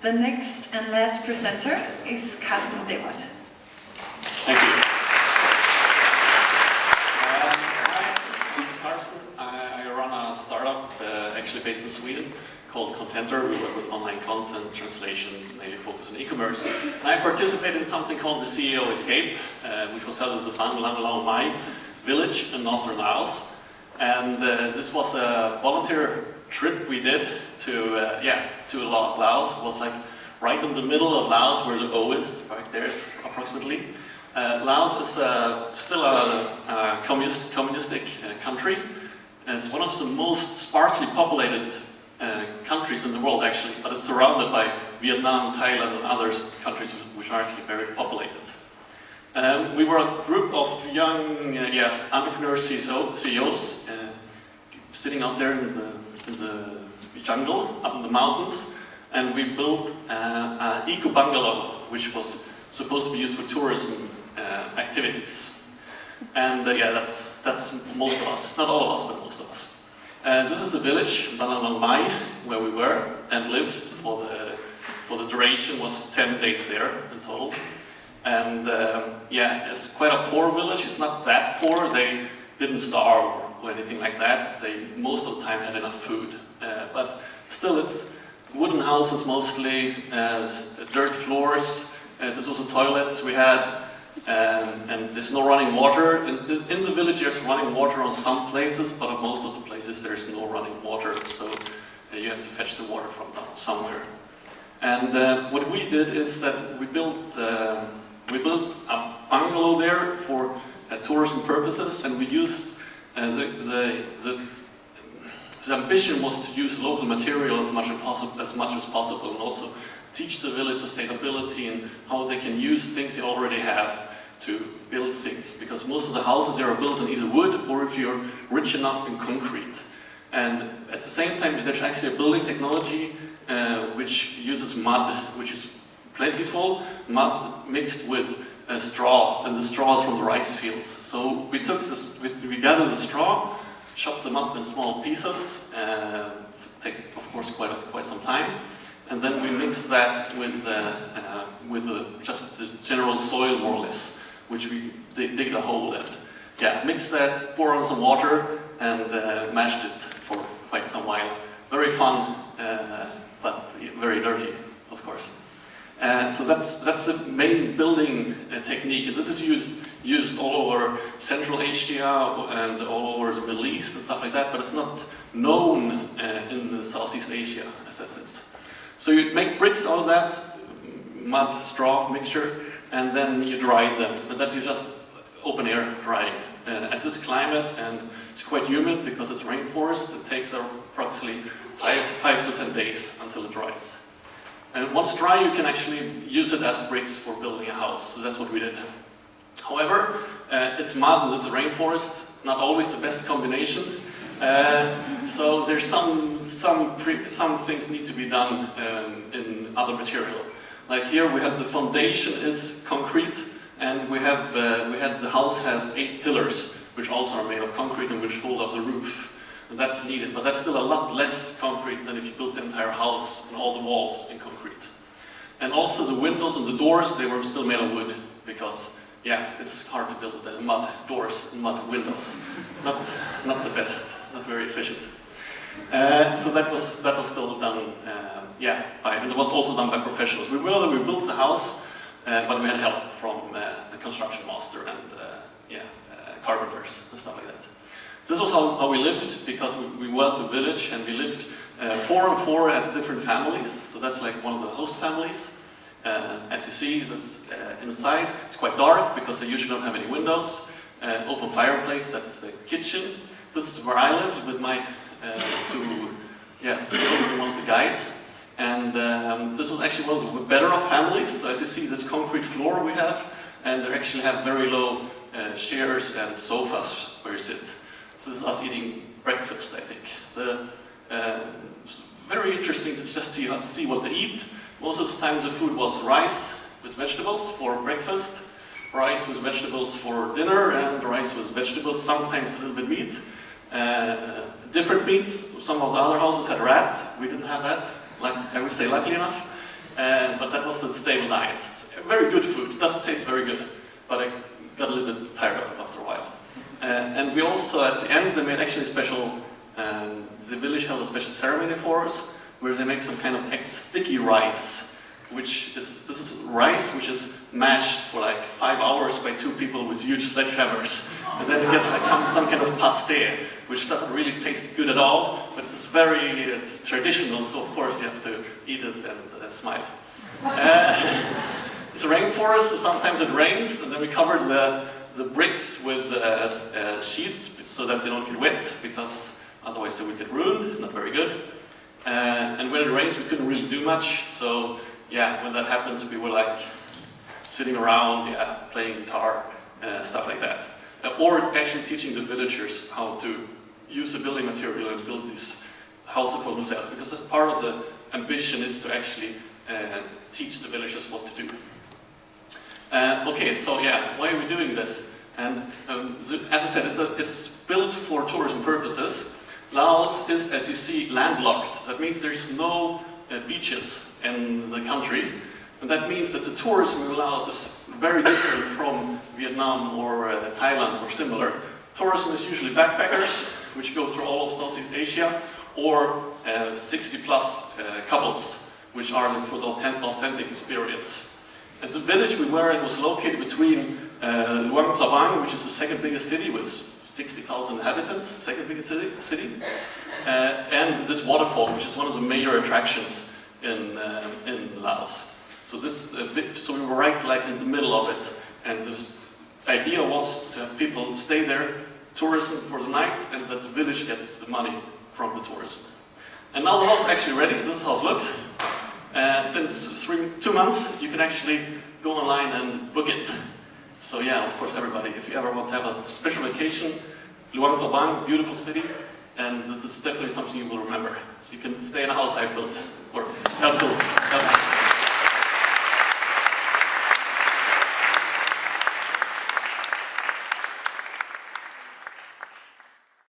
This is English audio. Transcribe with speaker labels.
Speaker 1: The next and last presenter is Karsten Deppert.
Speaker 2: Thank you. Hi, my name is Karsten. I run a startup actually based in Sweden called Contenter. We work with online content, translations, mainly focus on e-commerce. And I participated in something called the CEO Escape, which was held at the bungalow my village in northern Laos. And this was a volunteer trip we did to Laos. It was like right in the middle of Laos where the O is, right there approximately. Laos is still a communistic country. It's one of the most sparsely populated countries in the world actually, but it's surrounded by Vietnam, Thailand and other countries which are actually very populated. We were a group of young entrepreneur CEOs sitting out there in the jungle, up in the mountains, and we built an eco-bungalow which was supposed to be used for tourism activities. And that's most of us, not all of us, but most of us. This is a village, Bungalow Mai, where we were and lived for the duration was 10 days there in total. And it's quite a poor village. It's not that poor. They didn't starve or anything like that. They most of the time had enough food. But still, it's wooden houses mostly, dirt floors. This was a toilet we had, and there's no running water. In the village, there's running water on some places, but in most of the places there's no running water. So you have to fetch the water from somewhere. And what we did is that we built a bungalow there for tourism purposes, and we used the ambition was to use local material as much as possible, and also teach the village sustainability and how they can use things they already have to build things. Because most of the houses there are built in either wood or, if you're rich enough, in concrete. And at the same time, there's actually a building technology which uses mud, which is plentiful, mud mixed with straw, and the straw is from the rice fields. So we took this, we gathered the straw, chopped them up in small pieces. It takes, of course, quite some time, and then we mix that with just the general soil, more or less, which we dig a hole and mix that, pour on some water, and mashed it for quite some while. Very fun, but very dirty, of course. So that's the main building technique. This is used all over Central Asia and all over the Middle East and stuff like that, but it's not known in the Southeast Asia, as that is. So you make bricks out of that mud straw mixture, and then you dry them. But that's just open air drying. At this climate, and it's quite humid because it's rainforest, it takes approximately 5 to 10 days until it dries. And once dry, you can actually use it as bricks for building a house. So that's what we did. However, it's mud and it's a rainforest, not always the best combination. So there's some things need to be done in other material. Like here, we have the foundation is concrete, and the house has 8 pillars, which also are made of concrete and which hold up the roof. And that's needed, but that's still a lot less concrete than if you built the entire house and all the walls in concrete. And also the windows and the doors, they were still made of wood, because it's hard to build mud doors and mud windows. Not the best, not very efficient. So that was still done, and it was also done by professionals. We built the house, but we had help from the construction master and carpenters and stuff like that. This was how we lived, because we were at the village, and we lived 4 and 4 at different families. So that's like one of the host families. As you see, that's inside. It's quite dark because they usually don't have any windows. Open fireplace, that's the kitchen. This is where I lived with my 2 skills and one of the guides. And this was actually one of the better of families. So as you see, this concrete floor we have, and they actually have very low chairs and sofas where you sit. So this is us eating breakfast, I think. So it's very interesting to just see what they eat. Most of the time the food was rice with vegetables for breakfast, rice with vegetables for dinner, and rice with vegetables, sometimes a little bit meat. Different meats. Some of the other houses had rats. We didn't have that, like I would say, luckily enough. but that was the stable diet. It's very good food, it doesn't taste very good, but I got a little bit tired of it after a while. And we also, at the end, they made actually a special, the village held a special ceremony for us, where they make some kind of sticky rice, this is rice which is mashed for like 5 hours by 2 people with huge sledgehammers. And then it gets like some kind of pasté, which doesn't really taste good at all, but it's traditional, so of course you have to eat it and smile. It's a rainforest, so sometimes it rains, and then we covered the bricks with sheets so that they don't get wet, because otherwise they would get ruined, not very good. And when it rains we couldn't really do much, so yeah, when that happens we were like sitting around, playing guitar, stuff like that. Or actually teaching the villagers how to use the building material and build these houses for themselves, because that's part of the ambition, is to actually teach the villagers what to do. Okay, so yeah, why are we doing this? And as I said, it's built for tourism purposes. Laos is, as you see, landlocked. That means there's no beaches in the country. And that means that the tourism in Laos is very different from Vietnam or Thailand or similar. Tourism is usually backpackers, which go through all of Southeast Asia, or 60-plus couples, which are for the authentic experience. And the village we were in was located between Luang Prabang, which is the second biggest city with 60,000 inhabitants, second biggest city, and this waterfall, which is one of the major attractions in Laos. So so we were right like in the middle of it, and the idea was to have people stay there, tourism for the night, and that the village gets the money from the tourism. And now the house is actually ready. This is how it looks. Since 2 months, you can actually go online and book it. So yeah, of course, everybody, if you ever want to have a special vacation, Luang Prabang, beautiful city, and this is definitely something you will remember. So you can stay in a house I've built, or helped build.